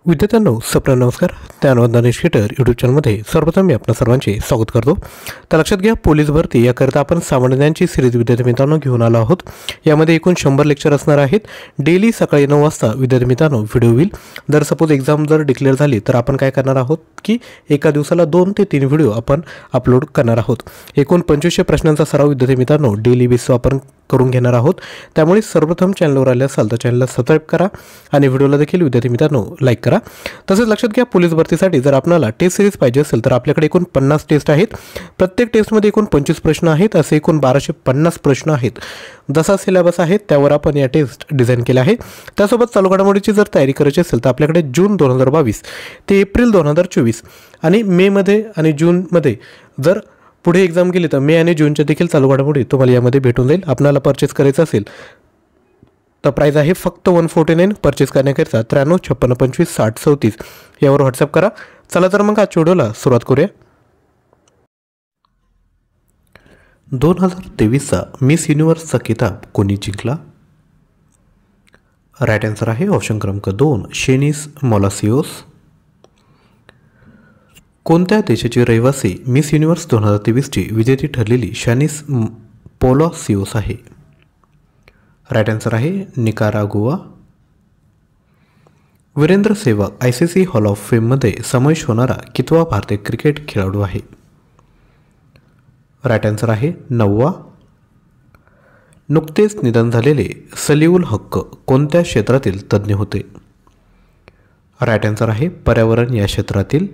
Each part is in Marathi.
विद्यार्थ्यांनो सप्रेम नमस्कार. ज्ञानवंदन इन्स्टिट्यूटर यूट्यूब चॅनलमध्ये सर्वप्रथम मी आपल्या सर्वांचे स्वागत करतो. तर लक्षात घ्या, पोलीस भरती याकरिता आपण सामान्य ज्ञानची सिरीज विद्यार्थी मित्रांनो घेऊन आलो आहोत. यामध्ये एकूण 100 लेक्चर असणार आहेत. डेली सकाळी 9 वाजता विद्यार्थी मित्रांनो व्हिडिओ होईल. जर सपोज एक्झाम जर डिक्लेअर झाली तर आपण काय करणार आहोत की एका दिवसाला 2 ते 3 व्हिडिओ आपण अपलोड करणार आहोत. एकूण 2500 प्रश्नांचा सराव विद्यार्थी मित्रांनो डेली बेसिसवर आपण करून घेणार आहोत. त्यामुळे सर्वप्रथम चॅनलवर आले असाल तर चॅनलला सबस्क्राईब करा आणि व्हिडिओला देखील विद्यार्थी मित्रांनो लाईक करा. तसेच लक्षात घ्या, पोलीस भरतीसाठी जर आपल्याला टेस्ट सिरीज पाहिजे असेल तर आपल्याकडे एकूण 50 टेस्ट आहेत. प्रत्येक टेस्टमध्ये एकूण 25 प्रश्न आहेत. असे एकूण 1250 प्रश्न आहेत. जसा सिलेबस आहे त्यावर आपण या टेस्ट डिझाईन केल्या आहे. त्यासोबत चालू घडामोडीची जर तयारी करायची असेल तर आपल्याकडे जून 2022 ते एप्रिल 2024 आणि मेमध्ये आणि जूनमध्ये जर पुढे एक्झाम गेली तर मे आणि जूनच्या देखील चालू घडामोडी तुम्हाला यामध्ये भेटून जाईल. आपल्याला परचेस करायचं असेल तर प्राईस आहे फक्त 149. परचेस करण्याकरिता 93 56 25 60 34 यावर व्हॉट्सअप करा. चला तर मग आजच्या व्हिडिओला सुरुवात करूया. 2023चा मिस युनिव्हर्सचा किताब कोणी जिंकला? राईट आन्सर आहे ऑप्शन क्रमांक 2 शेनिस मोलासिओस. कोणत्या देशाची रहिवासी मिस युनिव्हर्स 2023ची विजेती ठरलेली शानिस पोलासिओस आहे? राईट आन्सर आहे Nicaragua. Virender Sehwag ICC hall of फेममध्ये समावेश होणारा कितवा भारतीय क्रिकेट खेळाडू आहे? राईट आन्सर आहे 9वा. नुकतेच निधन झालेले सलीउल हक्क कोणत्या क्षेत्रातील तज्ज्ञ होते? राईट आन्सर आहे पर्यावरण या क्षेत्रातील.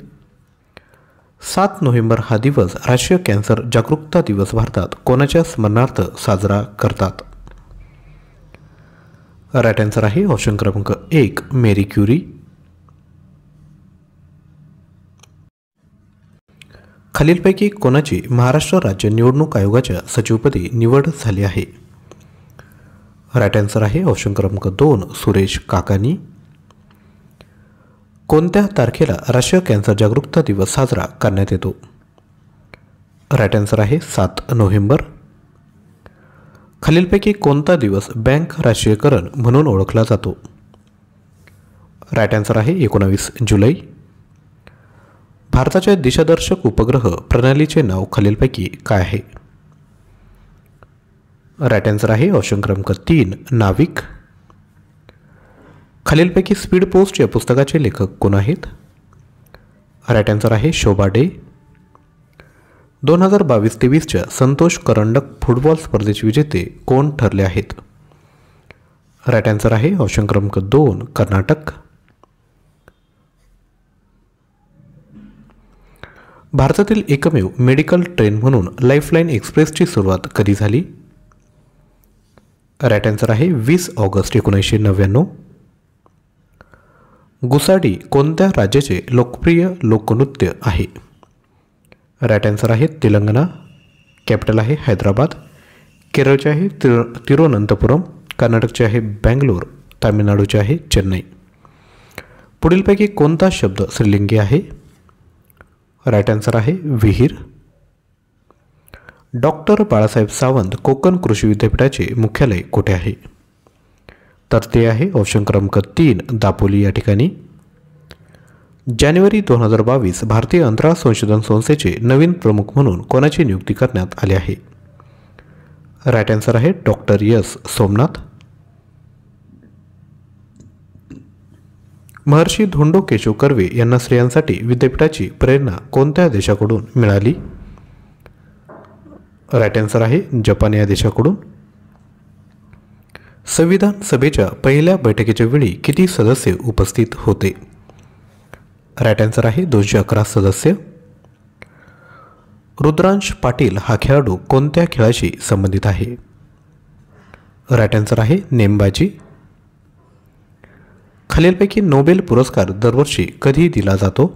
7 नोव्हेंबर हा दिवस राष्ट्रीय कॅन्सर जागरूकता दिवस भारतात कोणाच्या स्मरणार्थ साजरा करतात? राईट आन्सर आहे ऑप्शन क्रमांक 1 मेरी क्युरी. खालीलपैकी कोणाची महाराष्ट्र राज्य निवडणूक आयोगाच्या सचिवपदी निवड झाली आहे? राईट आन्सर आहे ऑप्शन क्रमांक 2 सुरेश काकानी. कोणत्या तारखेला राष्ट्रीय कॅन्सर जागरूकता दिवस साजरा करण्यात येतो? राईट आन्सर आहे 7 नोव्हेंबर. खालीलपैकी कोणता दिवस बँक राष्ट्रीयकरण म्हणून ओळखला जातो? राईट आन्सर आहे 19 जुलै. भारताच्या दिशादर्शक उपग्रह प्रणालीचे नाव खालीलपैकी काय आहे? राईट आन्सर आहे ऑप्शन क्रमांक 3 नाविक. खालीलपैकी स्पीड पोस्ट या पुस्तकाचे लेखक कोण आहेत? राईट आन्सर आहे शोभा डे. 2022-23च्या संतोष करंडक फुटबॉल स्पर्धेचे विजेते कोण ठरले आहेत? राईट आन्सर आहे ऑप्शन क्रमांक 2 कर्नाटक. भारतातील एकमेव मेडिकल ट्रेन म्हणून लाईफलाईन एक्सप्रेसची सुरुवात कधी झाली? राईट आन्सर आहे 20 ऑगस्ट 1999. गुसाडी कोणत्या राज्याचे लोकप्रिय लोकनृत्य आहे? राईट आन्सर आहे तेलंगणा. कॅपिटल आहे हैदराबाद. केरळचे आहे तिरुवनंतपुरम. कर्नाटकचे आहे बँगलोर. तामिळनाडूचे आहे चेन्नई. पुढीलपैकी कोणता शब्द स्त्रीलिंगी आहे? राईट आन्सर आहे विहीर. डॉक्टर बाळासाहेब सावंत कोकण कृषी विद्यापीठाचे मुख्यालय कुठे आहे? तर ते आहे ऑप्शन क्रमांक 3 दापोली या ठिकाणी. जानेवारी 2022 भारतीय अंतराळ संशोधन संस्थेचे नवीन प्रमुख म्हणून कोणाची नियुक्ती करण्यात आली आहे? राईट आन्सर आहे डॉक्टर S सोमनाथ. महर्षी धोंडो केशव कर्वे यांना स्त्रियांसाठी विद्यापीठाची प्रेरणा कोणत्या देशाकडून मिळाली? राईट आन्सर आहे जपान या देशाकडून. संविधान सभेच्या पहिल्या बैठकीच्या वेळी किती सदस्य उपस्थित होते? राईट आन्सर आहे 211 सदस्य. रुद्रांश पाटील हा खेळाडू कोणत्या खेळाशी संबंधित आहे? राईट आन्सर आहे नेमबाजी. खालीलपैकी नोबेल पुरस्कार दरवर्षी कधी दिला जातो?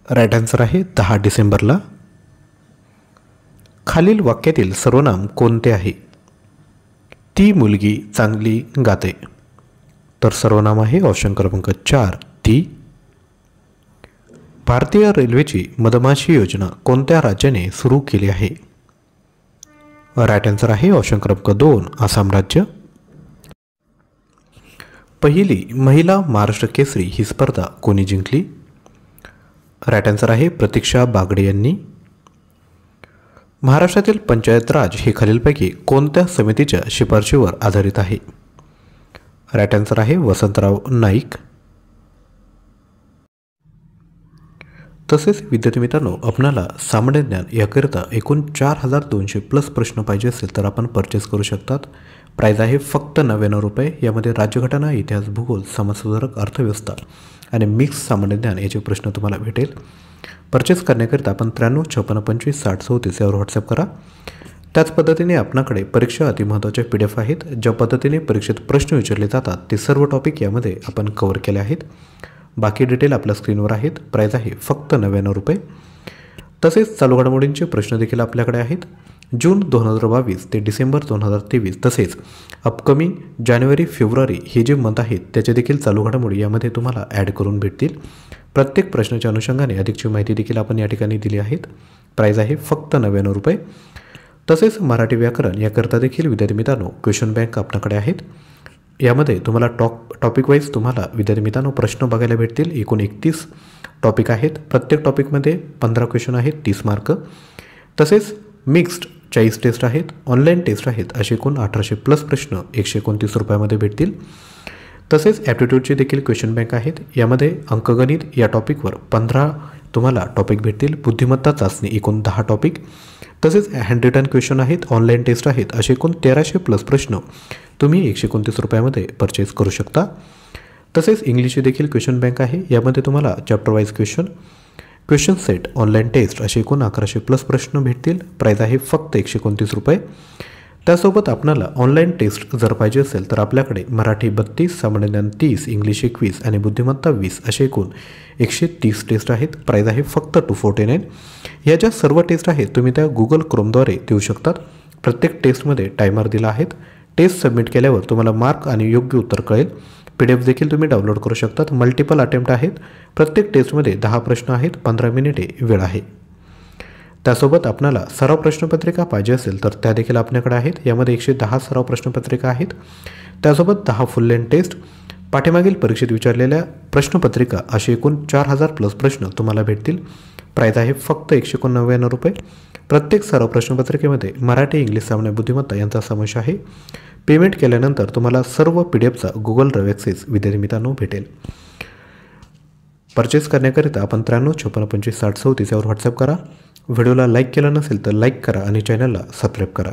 राईट आन्सर आहे 10 डिसेंबरला. खालील वाक्यातील सर्वनाम कोणते आहे? ती मुलगी चांगली गाते. तर सर्वनाम आहे ऑप्शन क्रमांक 4 ती. भारतीय रेल्वेची मधमाशी योजना कोणत्या राज्याने सुरू केली आहे? राईट आन्सर आहे ऑप्शन क्रमांक 2 आसाम राज्य. पहिली महिला महाराष्ट्र केसरी ही स्पर्धा कोणी जिंकली? राईट आन्सर आहे प्रतीक्षा बागडे यांनी. महाराष्ट्रातील पंचायत राज हे खालीलपैकी कोणत्या समितीच्या शिफारशीवर आधारित आहे? राईट आन्सर आहे वसंतराव नाईक. तसेच विद्यार्थी मित्रांनो, आपणाला सामान्य ज्ञान याकरिता एकूण 4200+ प्रश्न पाहिजे असेल तर आपण परचेस करू शकतात. प्राईज आहे फक्त 99 रुपये. यामध्ये राज्यघटना, इतिहास, भूगोल, समाजसुधारक, अर्थव्यवस्था आणि मिक्स सामान्य ज्ञान याचे प्रश्न तुम्हाला भेटेल. परचेस करण्याकरिता आपण 93 56 25 60 34 यावर व्हॉट्सअप करा. त्याच पद्धतीने आपणाकडे परीक्षा अतिमहत्त्वाच्या PDF आहेत. ज्या पद्धतीने परीक्षेत प्रश्न विचारले जातात ते सर्व टॉपिक यामध्ये आपण कव्हर केले आहेत. बाकी डिटेल आपल्या स्क्रीनवर आहेत. प्राईज आहे फक्त 99 रुपये. तसेच चालू घडामोडींचे प्रश्न देखील आपल्याकडे आहेत. जून 2022 ते डिसेंबर 2023 तसेच अपकमिंग जानेवारी फेब्रुवारी हे जे मंथ आहेत त्याचे देखील चालू घडामोडी यामध्ये तुम्हाला ॲड करून भेटतील. प्रत्येक प्रश्नाच्या अनुषंगाने अधिकची माहिती देखील आपण या ठिकाणी दिली आहेत. प्राईज आहे फक्त 99 रुपये. तसेच मराठी व्याकरण याकरता देखील विद्यार्थी मित्रांनो क्वेश्चन बँक आपल्याकडे आहेत. यामध्ये तुम्हाला टॉपिक वाईज तुम्हाला विद्यार्थी मित्रांनो प्रश्न बघायला भेटतील. एकूण 31 टॉपिक आहेत. प्रत्येक टॉपिकमध्ये 15 क्वेश्चन आहेत, 30 मार्क. तसेच मिक्स्ड 40 टेस्ट आहेत, ऑनलाईन टेस्ट आहेत. असे एकूण 1800+ प्रश्न 129 रुपयामध्ये भेटतील. तसेच ॲप्टिट्यूडचे देखील क्वेश्चन बँक आहेत. यामध्ये अंकगणित या टॉपिकवर 15 तुम्हाला टॉपिक भेटतील. बुद्धिमत्ता चाचणी एकूण 10 टॉपिक. तसेच हँड रिटन क्वेश्चन आहेत, ऑनलाईन टेस्ट आहेत. असे एकूण 1300+ प्रश्न तुम्ही 129 रुपयामध्ये परचेस करू शकता. तसेच इंग्लिशचे देखील क्वेश्चन बँक आहे. यामध्ये तुम्हाला chapter wise question set, online test असे एकूण 1100+ प्रश्न भेटतील. प्राईज आहे फक्त 129 रुपये. त्यासोबत आपल्याला ऑनलाईन टेस्ट जर पाहिजे असेल तर आपल्याकडे मराठी 32, सामान्य ज्ञान 30, इंग्लिश 21 आणि बुद्धिमत्ता 20 असे एकूण 130 टेस्ट आहेत. प्राईज आहे फक्त 249. या ज्या सर्व टेस्ट आहेत तुम्ही त्या गुगल क्रोमद्वारे देऊ शकतात. प्रत्येक टेस्टमध्ये टायमर दिला आहे. टेस्ट सबमिट केल्यावर तुम्हाला मार्क आणि योग्य उत्तर कळेल. PDF देखील तुम्ही डाउनलोड करू शकतात. मल्टिपल अटेम्प्ट आहेत. प्रत्येक टेस्टमध्ये 10 प्रश्न आहेत. 15 मिनिटे वेळ आहे. त्यासोबत आपल्याला सराव प्रश्नपत्रिका पाहिजे असेल तर त्या देखील आपल्याकडे आहेत. यामध्ये 110 सराव प्रश्नपत्रिका आहेत. त्यासोबत 10 फुल लेंथ टेस्ट, पाठीमागील परीक्षेत विचारलेल्या प्रश्नपत्रिका असे एकूण 4000+ प्रश्न तुम्हाला भेटतील. प्राईज आहे फक्त 199 रुपये. प्रत्येक सराव प्रश्नपत्रिकेमध्ये मराठी, इंग्लिश, सामान्य, बुद्धिमत्ता यांचा समावेश आहे. पेमेंट केल्यानंतर तुम्हाला सर्व PDFचा गुगल ड्राईव्ह ॲक्सेस विद्यार्थी मित्रांनो भेटेल. परचेस करण्याकरिता आपण 93 56 25 60 34 यावर व्हॉट्सअप करा. व्हिडिओला लाईक केला नसेल तर लाईक करा आणि चॅनलला सबस्क्राईब करा.